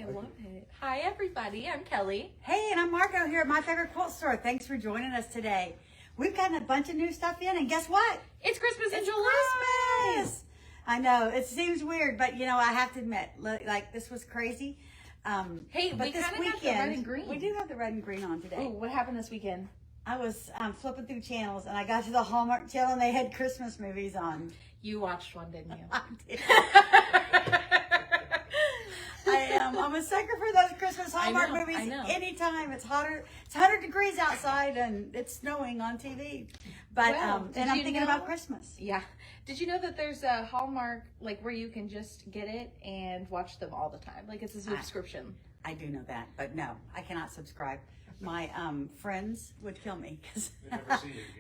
I love it. Hi, everybody. I'm Kelly. Hey, and I'm Margo here at My Favorite Quilt Store. Thanks for joining us today. We've gotten a bunch of new stuff in, and guess what? It's Christmas in July. Christmas! I know, it seems weird, but you know, I have to admit, like, this was crazy. Hey, but we this kind of have the red and green. We do have the red and green on today. Oh, what happened this weekend? I was flipping through channels, and I got to the Hallmark channel, and they had Christmas movies on. You watched one, didn't you? I did. I'm a sucker for those Christmas Hallmark movies. I know. Anytime it's hotter, it's 100 degrees outside and it's snowing on TV. But Well, and I'm thinking about Christmas. Yeah. Did you know that there's a Hallmark, like, where you can just get it and watch them all the time? Like, it's a subscription. I do know that, but no, I cannot subscribe. My friends would kill me because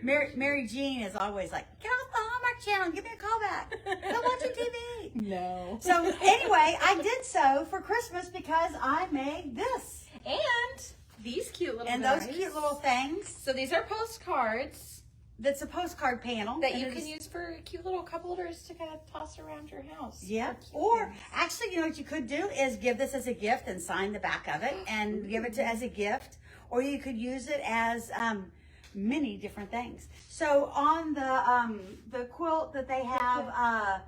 Mary Jean is always like, get off the Hallmark channel and give me a call back. I'm watching TV. No. So anyway, I did so for Christmas because I made this. And these cute little And guys. those cute little things. So these are postcards That's a postcard panel. that you can use for cute little cup holders to kind of toss around your house. Yeah. They're cute Or things. actually, you know what you could do is give this as a gift and sign the back of it and give it to as a gift. Or you could use it as many different things. So on the quilt that they have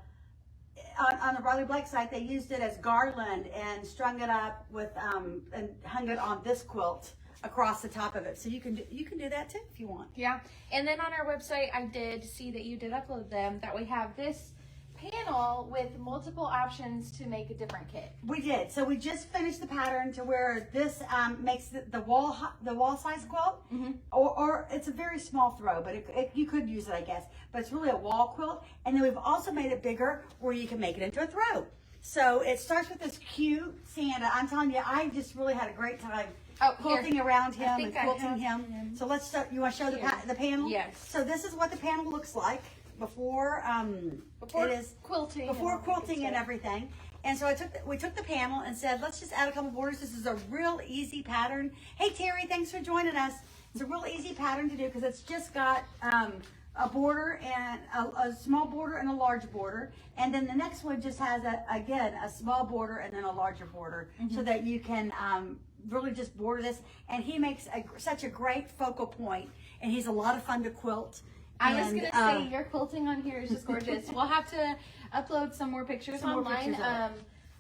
on the Riley Blake site, they used it as garland and strung it up with and hung it on this quilt across the top of it. So you can do that too if you want. Yeah, and then on our website, I did see that you did upload them, that we have this panel with multiple options to make a different kit. We did. So we just finished the pattern to where this makes the wall size quilt, or it's a very small throw, but you could use it, I guess. But it's really a wall quilt, and then we've also made it bigger where you can make it into a throw. So it starts with this cute Santa. I'm telling you, I just really had a great time. Quilting around him and quilting him. So let's start. You want to show the panel? Yes. So this is what the panel looks like before quilting. Before quilting and everything. And so we took the panel and said, let's just add a couple borders. This is a real easy pattern. Hey Terry, thanks for joining us. It's a real easy pattern to do because it's just got a border and a small border and a large border. And then the next one just has a small border and then a larger border so that you can really just border this. And he makes such a great focal point, and he's a lot of fun to quilt. I was going to say, your quilting on here is just gorgeous. We'll have to upload some more pictures online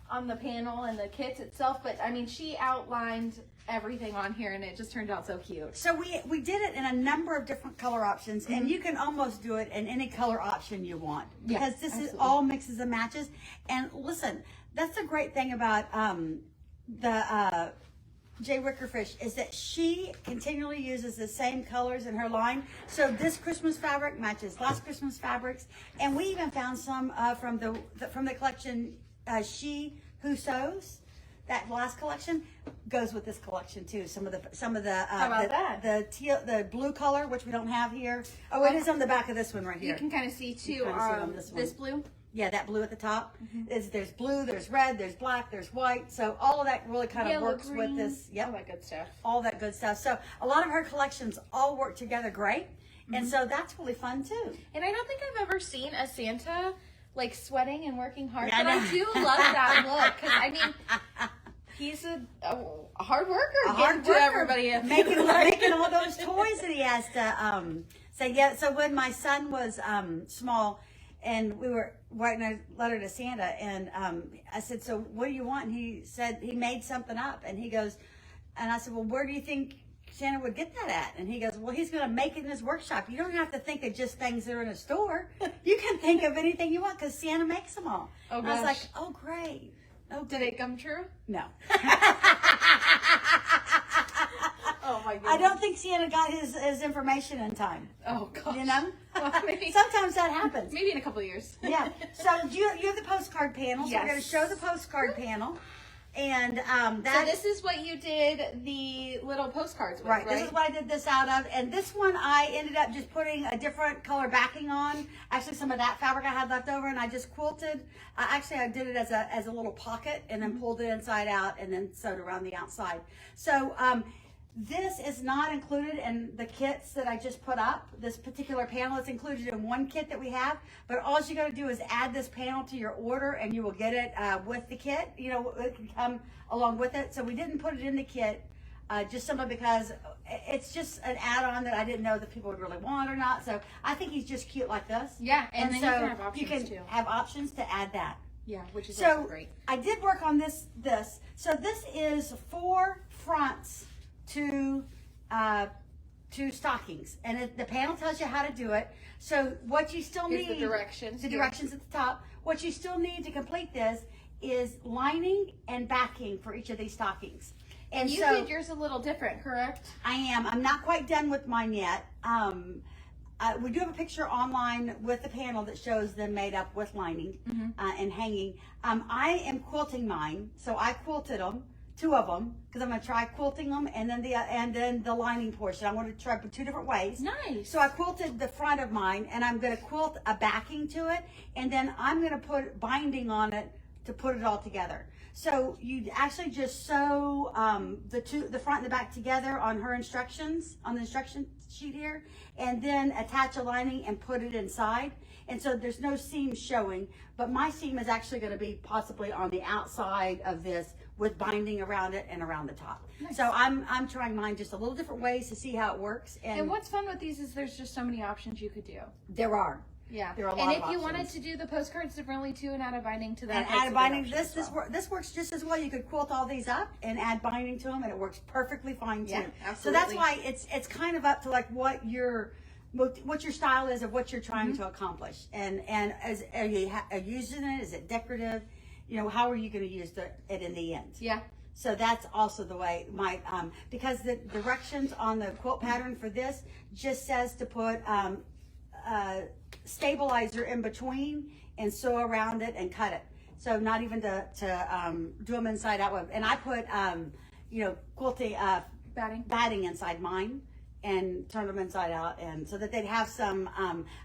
on the panel and the kits itself. But, I mean, she outlined everything on here, and it just turned out so cute. So we did it in a number of different color options, and you can almost do it in any color option you want. Because this is all mixes and matches. And listen, that's the great thing about Jay Wickerfish is that she continually uses the same colors in her line. So this Christmas fabric matches last Christmas fabrics, and we even found some from the collection She Who Sews. That last collection goes with this collection too. Some of the How about that? The blue color, which we don't have here. Oh, it is on the back of this one right here. You can kind of see too on this one. this blue. Yeah, that blue at the top. There's blue, there's red, there's black, there's white. So all of that really kind of works with this. Yep. All that good stuff. All that good stuff. So a lot of her collections all work together great. And so that's really fun too. And I don't think I've ever seen a Santa like sweating and working hard. Yeah, but I do love that look. Because, I mean, he's a hard worker. To everybody. Making all those toys that he has to say. Yeah, so when my son was small, and we were writing a letter to Santa, and I said, so what do you want? And he said he made something up, and he goes, and I said, well, where do you think Santa would get that at? And he goes, well, he's going to make it in his workshop. You don't have to think of just things that are in a store. You can think of anything you want because Santa makes them all. Oh, I was gosh. like, oh, great. Oh, Did it come true? No. Oh my goodness. I don't think Santa got his information in time. Oh gosh. You know? Well, maybe, Sometimes that happens. maybe in a couple of years. Yeah. So you have the postcard panel. So Yes. we're going to show the postcard panel. And So that this is what you did the little postcards with, right? This is what I did this out of. And this one I ended up just putting a different color backing on. Actually, some of that fabric I had left over, and I just quilted. Actually, I did it as a little pocket and then pulled it inside out and then sewed around the outside. So This is not included in the kits that I just put up. This particular panel is included in one kit that we have, but all you got to do is add this panel to your order and you will get it with the kit. You know, it can come along with it. So we didn't put it in the kit just simply because it's just an add-on that I didn't know that people would really want or not. So I think he's just cute like this. Yeah, and then so you can have options too. Have options to add that. Yeah, which is So also great. I did work on this. So this is 4 fronts to stockings, and the panel tells you how to do it. So what you still Here's need, the directions. the directions at the top. What you still need to complete this is lining and backing for each of these stockings. And you did yours a little different, correct? I am. I'm not quite done with mine yet. We do have a picture online with the panel that shows them made up with lining and hanging. I am quilting mine, so I quilted them, 2 of them, because I'm going to try quilting them, and then the lining portion. I want to try 2 different ways. Nice. So I quilted the front of mine, and I'm going to quilt a backing to it, and then I'm going to put binding on it to put it all together. So you actually just sew the front and the back together on her instructions, on the instruction sheet here, and then attach a lining and put it inside. And so there's no seam showing, but my seam is actually going to be possibly on the outside of this with binding around it and around the top. Nice. So I'm trying mine just a little different ways to see how it works. And what's fun with these is there's just so many options you could do. There are. Yeah. There are a lot and of if you options. wanted to do the postcards differently too and add a binding to that. And add a binding, this works just as well. You could quilt all these up and add binding to them, and it works perfectly fine too. Yeah, absolutely. So that's why it's kind of up to like what your style is of what you're trying to accomplish. And are you using it? Is it decorative? You know, how are you going to use it in the end? Yeah. So that's also the way because the directions on the quilt pattern for this just says to put stabilizer in between and sew around it and cut it. So not even to do them inside out. And I put quilting batting inside mine and turn them inside out, and so that they'd have some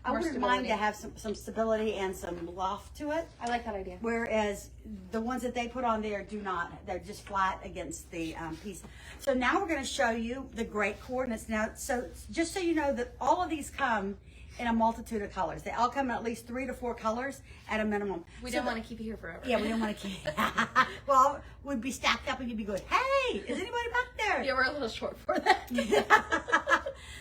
I wouldn't mind to have some stability and some loft to it. I like that idea. Whereas the ones that they put on there do not. They're just flat against the piece. So now we're going to show you the great coordinates. Now, so just so you know that all of these come in a multitude of colors. They all come in at least 3 to 4 colors at a minimum. We don't want to keep you here forever. Yeah, we don't want to keep. Well, we'd be stacked up and you'd be going, "Hey, is anybody back there?" Yeah, we're a little short for that.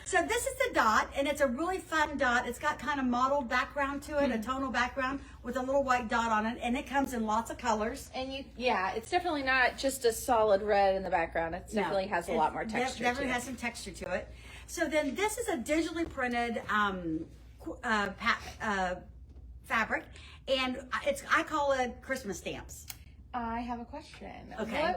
So this is the dot, and it's a really fun dot. It's got kind of mottled background to it, a tonal background with a little white dot on it, and it comes in lots of colors. And it's definitely not just a solid red in the background. It definitely has a lot more texture. Definitely has some texture to it. So then this is a digitally printed fabric, and I call it Christmas stamps. I have a question. Okay.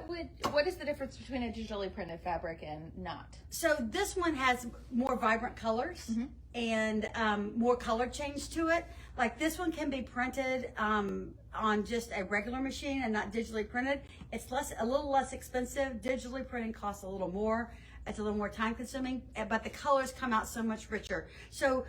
What is the difference between a digitally printed fabric and not? So this one has more vibrant colors and more color change to it. Like this one can be printed on just a regular machine and not digitally printed. It's a little less expensive. Digitally printing costs a little more. It's a little more time consuming, but the colors come out so much richer. So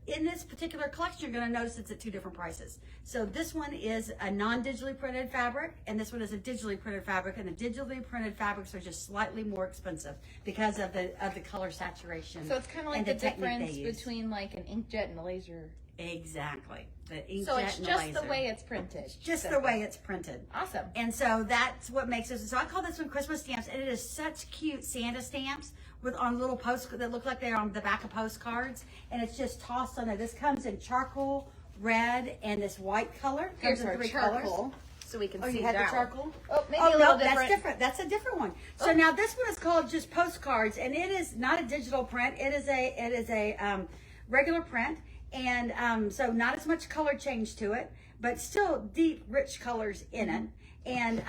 in this particular collection, you're going to notice it's at 2 different prices. So this one is a non-digitally printed fabric, and this one is a digitally printed fabric, and the digitally printed fabrics are just slightly more expensive because of the color saturation. So it's kind of like the difference between like an inkjet and a laser. Exactly. The inkjet so it's and just the laser. The way it's printed. Just the way it's printed. Awesome. And so that's what makes this. So I call this one Christmas stamps, and it is such cute Santa stamps on little postcards that look like they're on the back of postcards, and it's just tossed on there. This comes in charcoal, red, and this white color. Here's comes in our 3 charcoal, colors. So we can see you had that the charcoal? Oh, maybe a little different. That's different. That's a different one. So now this one is called just postcards, and it is not a digital print. It is a regular print. And so not as much color change to it, but still deep, rich colors in it. And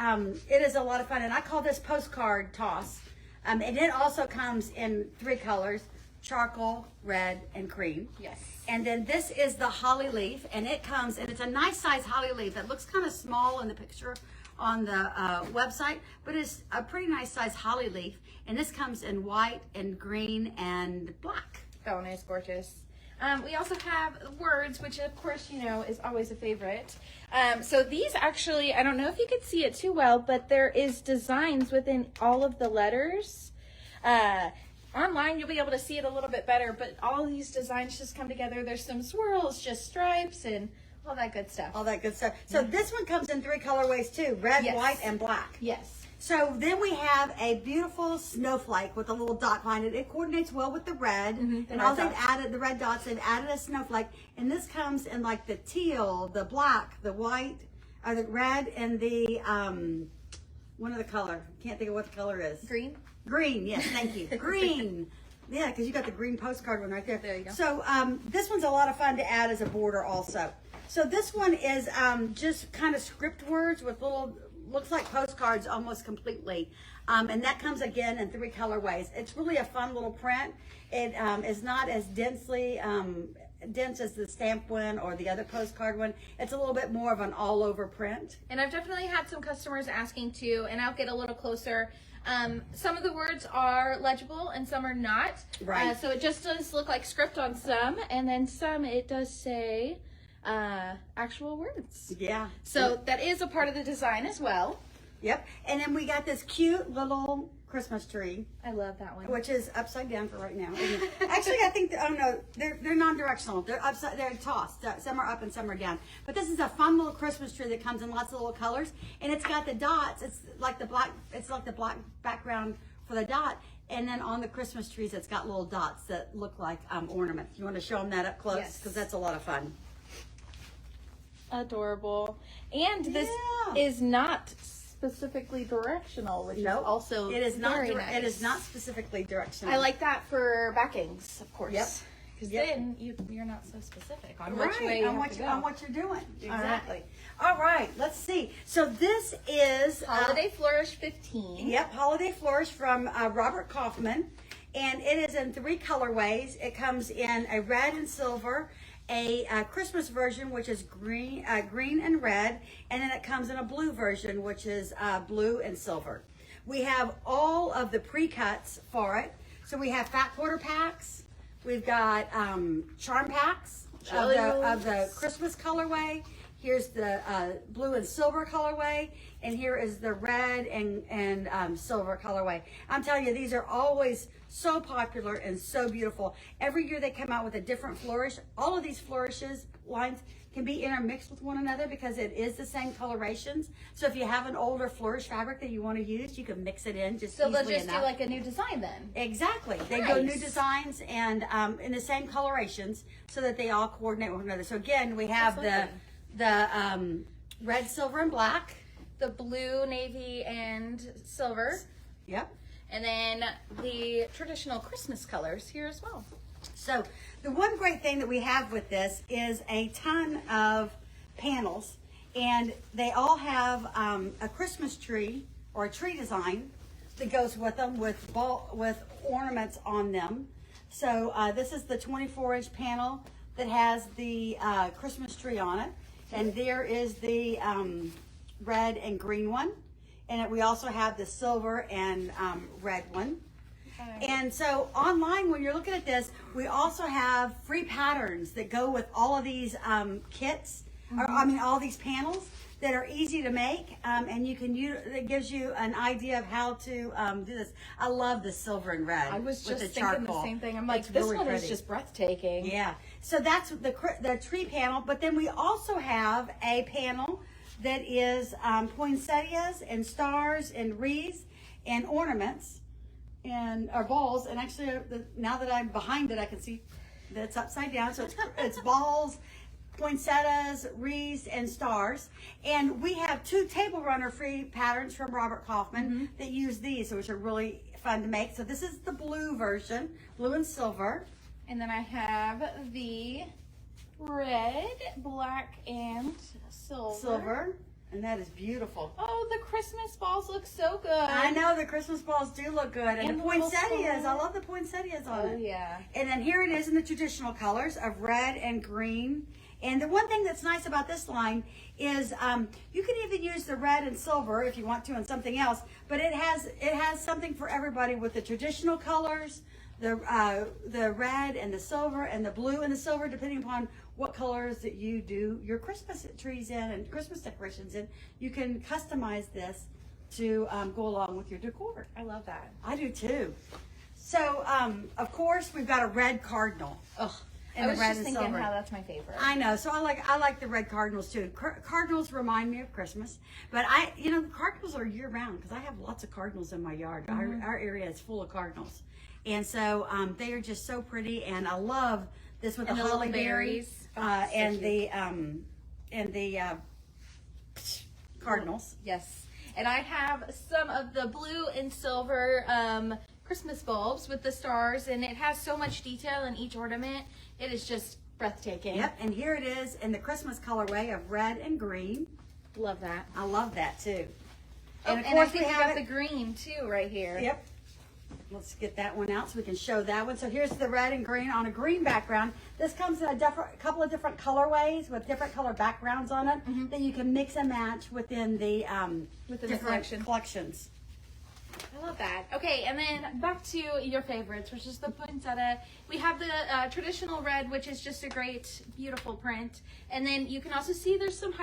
it is a lot of fun. And I call this postcard toss. And it also comes in 3 colors, charcoal, red, and cream. Yes. And then this is the holly leaf, and it comes, and it's a nice size holly leaf. It looks kind of small in the picture on the website, but it's a pretty nice size holly leaf. And this comes in white and green and black. Oh, nice, gorgeous. We also have words, which of course, is always a favorite. So these actually, I don't know if you could see it too well, but there is designs within all of the letters. Online, you'll be able to see it a little bit better, but all these designs just come together. There's some swirls, just stripes, and all that good stuff. All that good stuff. So this one comes in 3 colorways too, red, Yes. white, and black. Yes. So then we have a beautiful snowflake with a little dot behind it. It coordinates well with the red. The And red all they've dots. added, the red dots, they've added a snowflake. And this comes in like the teal, the black, the white, or the red, and the, one of the color. Can't think of what the color is. Green. Green, yes, thank you. Green. Yeah, because you got the green postcard one right there. There you go. So this one's a lot of fun to add as a border also. So this one is just kind of script words with little, looks like postcards almost completely. And that comes again in 3 colorways. It's really a fun little print. It is not as densely dense as the stamp one or the other postcard one. It's a little bit more of an all over print. And I've definitely had some customers asking too, and I'll get a little closer. Some of the words are legible and some are not. Right. So it just does look like script on some, and then some it does say actual words. Yeah. So that is a part of the design as well. Yep. And then we got this cute little Christmas tree, I love that one. which is upside down for right now. Isn't it? Actually, I think oh no, they're non-directional. They're upside. They're tossed. Some are up and some are down. But this is a fun little Christmas tree that comes in lots of little colors, and it's got the dots. It's like the black. It's like the black background for the dot, and then on the Christmas trees, it's got little dots that look like ornaments. You want to show them that up close Yes. because that's a lot of fun. Adorable. And this Yeah. is not specifically directional, which No, is also it is not. very It nice. is not specifically directional. I like that for backings, of course. Yep. Because Yep. then you're not so specific on Right, which way you on have what to you, go. on what you're doing. All right. Exactly. All right, let's see. So this is Holiday Flourish 15. Yep, Holiday Flourish from Robert Kaufman, and it is in 3 colorways. It comes in a red and silver, a Christmas version which is green and red, and then it comes in a blue version which is blue and silver. We have all of the pre-cuts for it. So we have fat quarter packs. We've got charm packs of the Christmas colorway. Here's the blue and silver colorway, and here is the red and silver colorway. I'm telling you, these are always so popular and so beautiful. Every year they come out with a different flourish. All of these flourishes lines can be intermixed with one another because it is the same colorations. So if you have an older flourish fabric that you want to use, you can mix it in just So easily they'll just enough. do like a new design then. Exactly. They go new Nice. designs and in the same colorations so that they all coordinate with one another. So again, we have That's the red, silver, and black. The blue, navy, and silver. Yep. And then the traditional Christmas colors here as well. So the one great thing that we have with this is a ton of panels, and they all have a Christmas tree or a tree design that goes with them with ornaments on them. So this is the 24-inch panel that has the Christmas tree on it, and there is the red and green one, and we also have the silver and red one. And so online, when you're looking at this, we also have free patterns that go with all of these kits, or I mean, all these panels that are easy to make, and you can use. It gives you an idea of how to do this. I love the silver and red. I was with just the thinking charcoal. the same thing. I'm like, It's this really one is pretty. just breathtaking. Yeah. So that's the tree panel, but then we also have a panel that is poinsettias and stars and wreaths and ornaments and or balls. And actually, now that I'm behind it, I can see that it's upside down. So it's balls, poinsettias, wreaths, and stars. And we have 2 table runner free patterns from Robert Kaufman that use these, which are really fun to make. So this is the blue version, blue and silver. And then I have the red, black, and silver. And that is beautiful. Oh, the Christmas balls look so good. I know the Christmas balls do look good. And And the the little poinsettias, I skull. love the poinsettias on Oh, it. yeah. And then here it is in the traditional colors of red and green. And the one thing that's nice about this line is you can even use the red and silver if you want to on something else, but it has something for everybody with the traditional colors, the red and the silver and the blue and the silver, depending upon what colors that you do your Christmas trees in and Christmas decorations in. You can customize this to go along with your decor. I love that. I do too. So, of course, we've got a red cardinal. Ugh. And I was the red just and thinking silver. how that's my favorite. I know, so I like the red cardinals too. Cardinals remind me of Christmas, but the cardinals are year round because I have lots of cardinals in my yard. Our area is full of cardinals, and so they are just so pretty. And I love this with And the the holly little berries so and cute. the cardinals. Yes, and I have some of the blue and silver Christmas bulbs with the stars, and it has so much detail in each ornament. It is just breathtaking. Yep, and here it is in the Christmas colorway of red and green. Love that. I love that too. And of course we have the green too right here. Yep. Let's get that one out so we can show that one. So here's the red and green on a green background. This comes in a couple of different colorways with different color backgrounds on it that you can mix and match within the different collections. I love that. Okay, and then back to your favorites, which is the poinsettia. We have the traditional red, which is just a great, beautiful print. And then you can also see there's some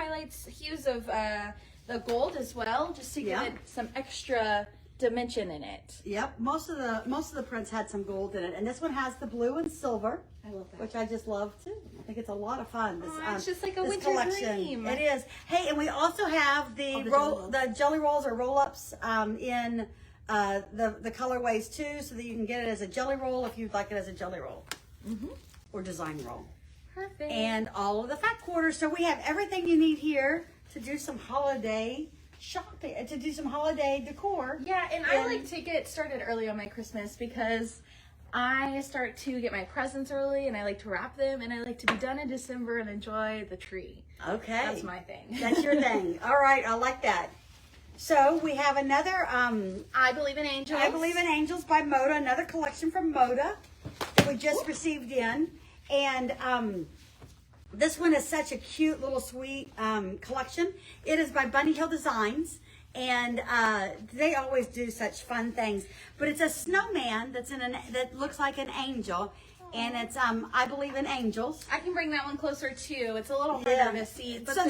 hues of the gold as well, just to give it some extra dimension in it. Yep, most of the prints had some gold in it, and this one has the blue and silver. I love that. Which I just love too. I think it's a lot of fun. This, it's just like a this winter collection. dream. It is. Hey, and we also have the jelly rolls or roll-ups in the colorways too, so that you can get it as a jelly roll if you'd like it as a jelly roll or design roll. Perfect. And all of the fat quarters. So we have everything you need here to do some holiday shopping, to do some holiday decor. Yeah, and I like to get started early on my Christmas because I start to get my presents early, and I like to wrap them, and I like to be done in December and enjoy the tree. Okay. That's my thing. That's your thing. All right, I like that. So we have another I Believe in Angels. I Believe in Angels by Moda, another collection from Moda that we just received in. And this one is such a cute little sweet collection. It is by Bunny Hill Designs. And they always do such fun things. But it's a snowman that looks like an angel. And it's I Believe in Angels. I can bring that one closer too. It's a little harder to see. But so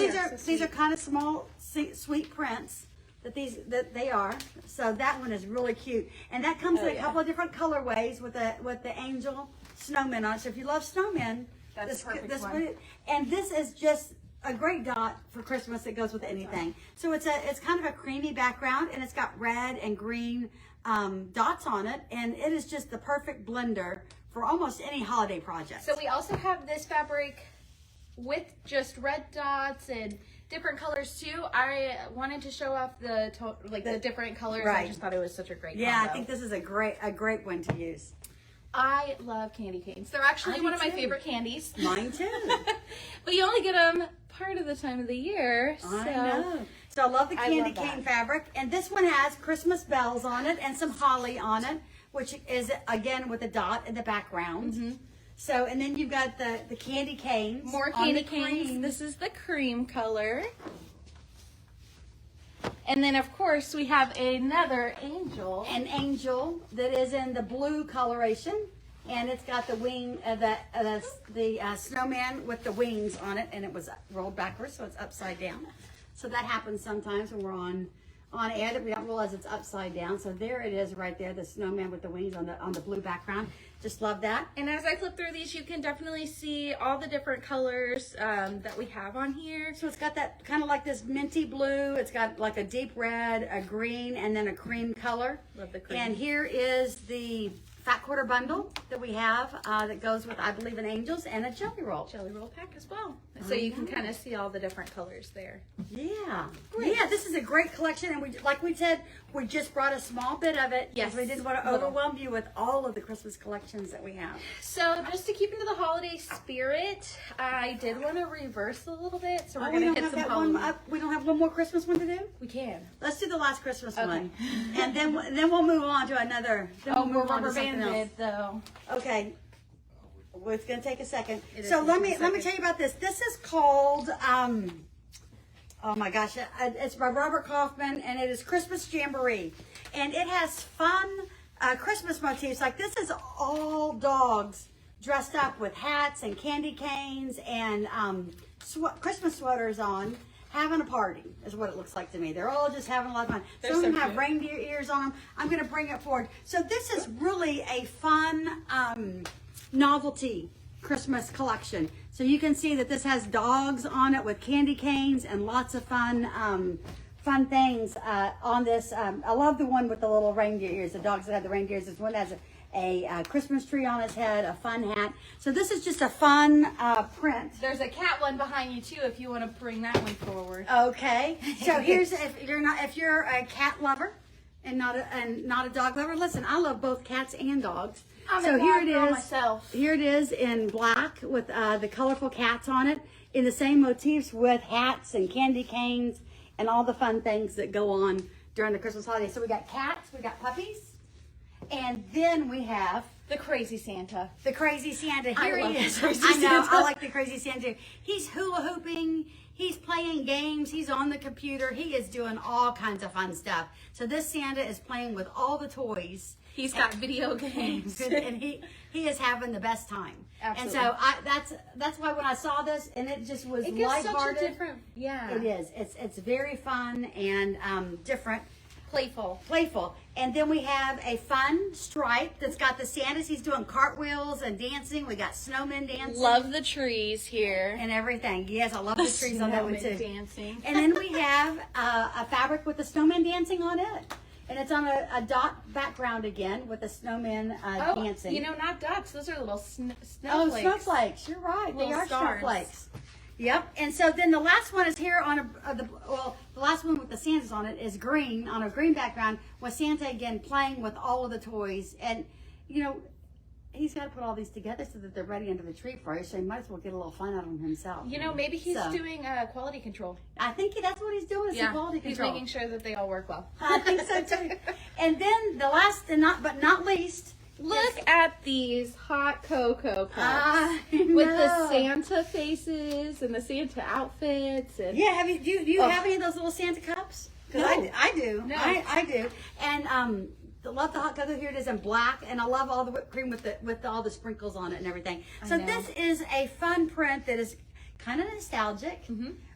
these are kind of small, sweet prints that they are. So that one is really cute. And that comes in a couple of different colorways with the angel snowman on it. So if you love snowmen, that's this one. And this is just a great dot for Christmas that goes with anything. So it's kind of a creamy background, and it's got red and green dots on it, and it is just the perfect blender for almost any holiday project. So we also have this fabric with just red dots and different colors too. I wanted to show off the different colors. Right. I just thought it was such a great combo. I think this is a great one to use. I love candy canes. They're actually one of my favorite candies. Mine too. But you only get them part of the time of the year. So. I know. So I love the candy cane fabric. And this one has Christmas bells on it and some holly on it, which is, again, with a dot in the background. So, and then you've got the candy canes. More candy canes. This is the cream color. And then, of course, we have another angel. An angel that is in the blue coloration. And it's got the wing, the snowman with the wings on it. And it was rolled backwards, so it's upside down. So that happens sometimes when we're on air that we don't realize it's upside down. So there it is right there, the snowman with the wings on the blue background. Just love that. And as I flip through these, you can definitely see all the different colors that we have on here. So it's got that kind of like this minty blue. It's got like a deep red, a green, and then a cream color. Love the cream. And here is the fat quarter bundle that we have that goes with I Believe in Angels and a jelly roll. Jelly roll pack as well. So you can kind of see all the different colors there. Yeah. Great. Yeah, this is a great collection. And like we said, we just brought a small bit of it. Yes. We didn't want to overwhelm you with all of the Christmas collections that we have. So just to keep into the holiday spirit, I did want to reverse a little bit. So we're going to hit some Halloween. We don't have one more Christmas one to do? We can. Let's do the last Christmas one. And then we'll move on to another. We're rubber banded though. Okay. Well, it's going to take a second. So let me tell you about this. This is called, oh my gosh, it's by Robert Kaufman, and it is Christmas Jamboree. And it has fun Christmas motifs. Like this is all dogs dressed up with hats and candy canes and Christmas sweaters on. having a party is what it looks like to me. They're all just having a lot of fun. They're Some of them so have cute. reindeer ears on them. I'm going to bring it forward. So this is really a fun novelty Christmas collection. So you can see that this has dogs on it with candy canes and lots of fun things on this. I love the one with the little reindeer ears, the dogs that have the reindeer ears. This one has a Christmas tree on his head, a fun hat. So this is just a fun print. There's a cat one behind you too, if you want to bring that one forward. Okay. So here's if you're a cat lover and not a dog lover. Listen, I love both cats and dogs. So here it is. Myself. Here it is in black with the colorful cats on it, in the same motifs with hats and candy canes and all the fun things that go on during the Christmas holiday. So we got cats, we got puppies, and then we have The crazy Santa. the crazy Santa. Here love he is. the crazy I know. Santa. I like the crazy Santa. He's hula hooping. He's playing games. He's on the computer. He is doing all kinds of fun stuff. So this Santa is playing with all the toys. He's got video games. And he is having the best time. Absolutely. And so that's why when I saw this, and it just was It gives such a lighthearted. different, yeah. It is. It's very fun and different. Playful. And then we have a fun stripe that's got the Santas. He's doing cartwheels and dancing. We got snowmen dancing. Love the trees here. And everything. Yes, I love the trees on that one too. Dancing. And then we have a fabric with the snowman dancing on it. And it's on a dot background again with the snowman dancing. You know, not dots. Those are little snowflakes. Oh, snowflakes. You're right. They Little are stars. snowflakes. Yep. And so then the last one is here on the last one with the Santas on it is green on a green background with Santa again playing with all of the toys. And you know, he's got to put all these together so that they're ready under the tree for you. So he might as well get a little fun out of them himself. You know, maybe he's doing quality control. I think that's what he's doing. Is the quality control. He's making sure that they all work well. I think so too. And then the last and not least. Look at these hot cocoa cups I with the know. Santa faces and the Santa outfits. And Yeah, do you have any of those little Santa cups? Because No. I do. No. I do. And love the hot cocoa. Here it is in black, and I love all the whipped cream with all the sprinkles on it and everything. So know. this is a fun print that is kind of nostalgic,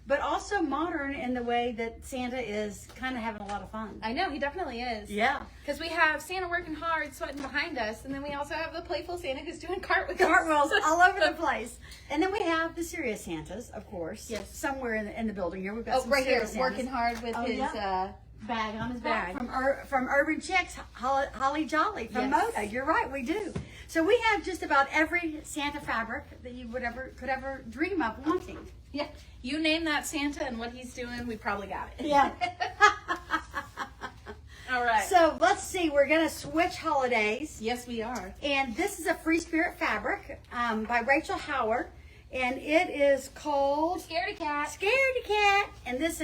but also modern in the way that Santa is kind of having a lot of fun. I know, he definitely is. Yeah. Because we have Santa working hard, sweating behind us, and then we also have the playful Santa who's doing cartwheels. Cartwheels all over the place. And then we have the serious Santas, of course. Yes. Somewhere in the building here. We've got Oh, some right here, serious Santas. working hard with his... yeah. Bag on his back Bag. from Urban Chicks, Holly Jolly from Yes. Moda. You're right, we do. So we have just about every Santa fabric that you could ever dream of wanting. Yeah, you name that Santa and what he's doing, we probably got it. Yeah. All right. So let's see. We're gonna switch holidays, Yes, we are. and this is a Free Spirit fabric by Rachel Howard, and it is called Scaredy cat. Scaredy Cat. And this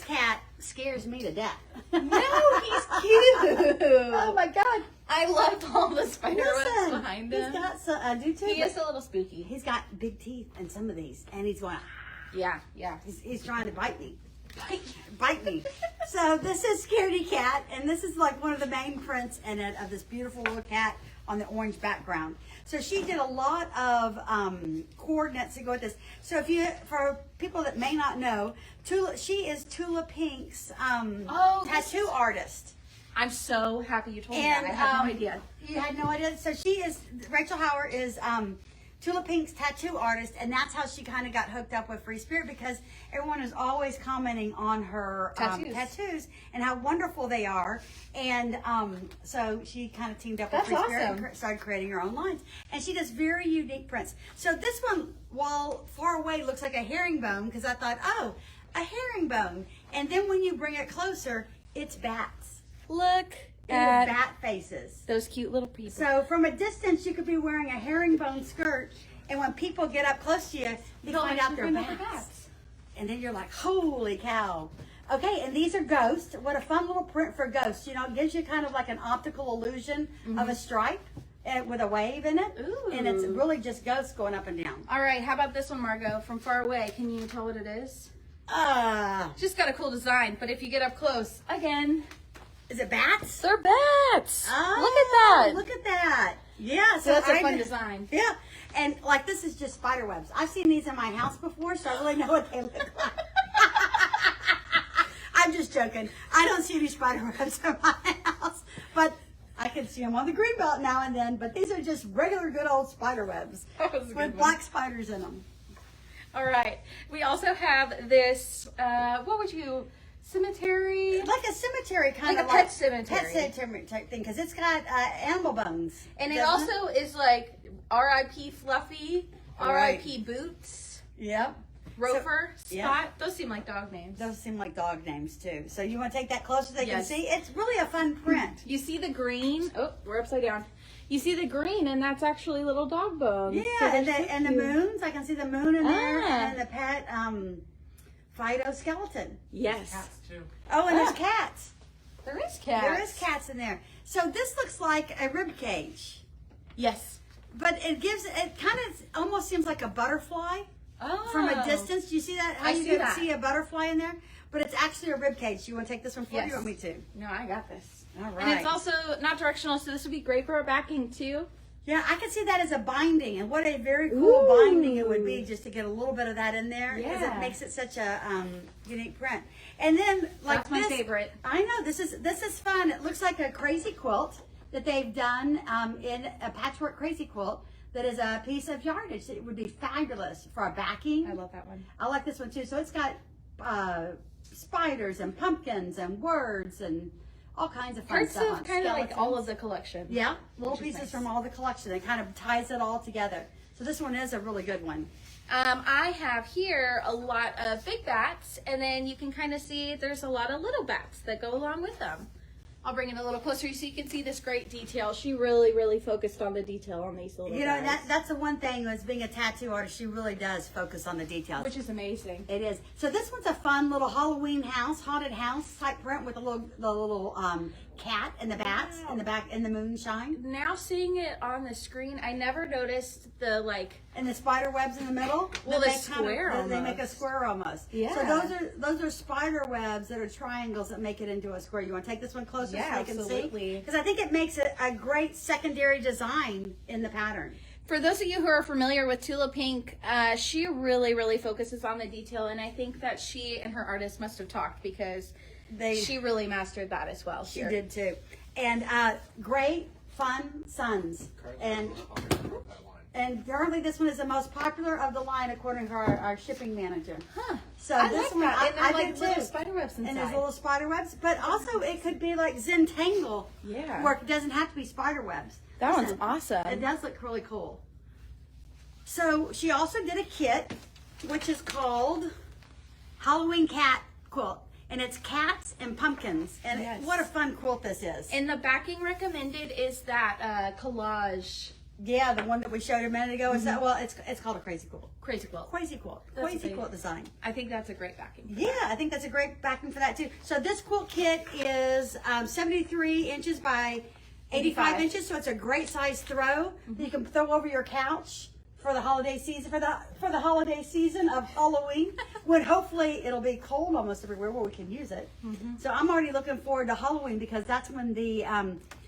cat scares me to death. No, he's cute. Oh my God. I loved all the spider webs Listen, behind he's him. got some, I do too. He but is a little spooky. He's got big teeth in some of these, and he's going, Yeah. he's trying to bite me. Bite me. So this is Scaredy Cat, and this is like one of the main prints in it of this beautiful little cat on the orange background. So she did a lot of coordinates to go with this. So for people that may not know, she is Tula Pink's tattoo artist. I'm so happy you told me And that. I had no idea. You had no idea. So Rachel Howard is Tula Pink's tattoo artist, and that's how she kind of got hooked up with Free Spirit, because everyone is always commenting on her tattoos and how wonderful they are. And so she kind of teamed up with Free Spirit and started creating her own lines. And she does very unique prints. So this one, while far away, looks like a herringbone, because I thought, oh, a herringbone. And then when you bring it closer, it's bats. Look at bat faces. Those cute little people. So from a distance, you could be wearing a herringbone skirt, and when people get up close to you, they find out they're bats. And then you're like, holy cow. Okay, and these are ghosts. What a fun little print for ghosts. You know, it gives you kind of like an optical illusion of a stripe with a wave in it. Ooh. And it's really just ghosts going up and down. All right, how about this one, Margo? From far away, can you tell what it is? Just got a cool design, but if you get up close, again... Is it bats? They're bats. Oh, Look at that. Look at that. Yeah. So that's a fun design. Yeah. And like this is just spider webs. I've seen these in my house before, so I really know what they look like. I'm just joking. I don't see any spider webs in my house, but I can see them on the greenbelt now and then. But these are just regular good old spider webs with black spiders in them. All right. We also have this, what would you, cemetery? Like a cemetery kind of like a pet cemetery. Pet cemetery type thing, because it's got animal bones. And it also is like R.I.P. Fluffy, R.I.P. Boots. Yep. Rover, Spot. Yeah. Those seem like dog names. Those seem like dog names too. So you want to take that closer so they can see? It's really a fun print. You see the green? Oh, we're upside down. You see the green, and that's actually little dog bones. Yeah, so and the moons. I can see the moon in there, and the pet phytoskeleton. Yes. Cats too. Oh, and there's cats. There is cats. There is cats in there. So this looks like a rib cage. Yes. But it kind of almost seems like a butterfly. Oh. From a distance. Do you see that? How you see that. see a butterfly in there? But it's actually a rib cage. You want to take this one for Yes. you or me to? No, I got this. All right. And it's also not directional, so this would be great for a backing too. Yeah, I can see that as a binding, and what a very cool binding it would be just to get a little bit of that in there, because it makes it such a unique print. And then, like That's my favorite. I know this is fun. It looks like a crazy quilt that they've done in a patchwork crazy quilt. That is a piece of yardage. It would be fabulous for a backing. I love that one. I like this one too. So it's got spiders and pumpkins and words and all kinds of fun Parts stuff. of kind of like all of the collection. Yeah, little pieces nice. from all the collection. It kind of ties it all together. So this one is a really good one. I have here a lot of big bats, and then you can kind of see there's a lot of little bats that go along with them. I'll bring it a little closer so you can see this great detail. She really, really focused on the detail on these little guys. That's the one thing as being a tattoo artist, she really does focus on the details. Which is amazing. It is. So this one's a fun little Halloween house, haunted house type print with the little cat and the bats in the back in the moonshine. Now seeing it on the screen, I never noticed the and the spider webs in the middle. Well, the square they make a square almost. Yeah. So those are spider webs that are triangles that make it into a square. You want to take this one closer so they can see? Because I think it makes it a great secondary design in the pattern. For those of you who are familiar with Tula Pink, she really, really focuses on the detail, and I think that she and her artist must have talked because she really mastered that as well. She did too. And great, fun suns. And currently this one is the most popular of the line according to our shipping manager. Huh. So I this like one, that. And I like did little too. spider webs inside. And there's little spider webs, but also it could be like Zentangle. Yeah. Where it doesn't have to be spider webs. That one's awesome. It does look really cool. So she also did a kit, which is called Halloween Cat Quilt. And it's cats and pumpkins. And what a fun quilt this is. And the backing recommended is that collage. Yeah, the one that we showed a minute ago. Is that, well, it's called a crazy quilt. Crazy quilt. Crazy quilt. That's Crazy quilt design. I think that's a great backing. Yeah, I think that's a great backing for that too. So this quilt kit is 73 inches by 85 inches. So it's a great size throw. You can throw over your couch for the holiday season, for the holiday season of Halloween, when hopefully it'll be cold almost everywhere where we can use it. So I'm already looking forward to Halloween because that's when the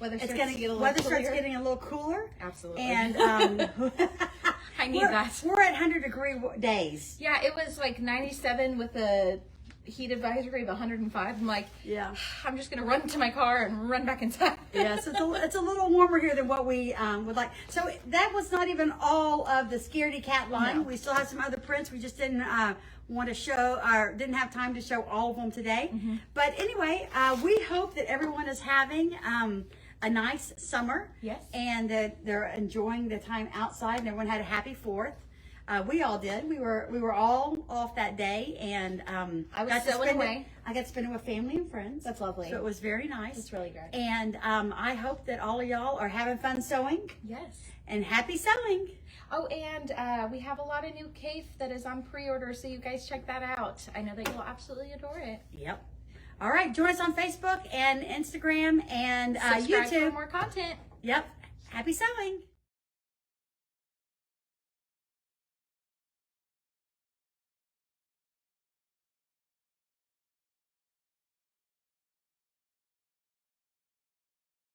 weather starts getting a little cooler. Absolutely. And I need that. We're at 100-degree days. Yeah, it was like 97 with a heat advisory of 105. I'm like, yeah, I'm just gonna run to my car and run back inside. Yes, it's a little warmer here than what we would like. So that was not even all of the Scaredy Cat line. No. We still have some other prints. We just didn't want to show, or didn't have time to show all of them today. But anyway, we hope that everyone is having a nice summer. Yes. And that they're enjoying the time outside, and everyone had a happy 4th. We all did. We were all off that day, and I was sewing away. I got to spend it with family and friends. That's lovely. So it was very nice. It's really good. And I hope that all of y'all are having fun sewing. Yes. And happy sewing. Oh, and we have a lot of new CAFE that is on pre-order, so you guys check that out. I know that you'll absolutely adore it. Yep. All right. Join us on Facebook and Instagram and Subscribe YouTube for more content. Yep. Happy sewing.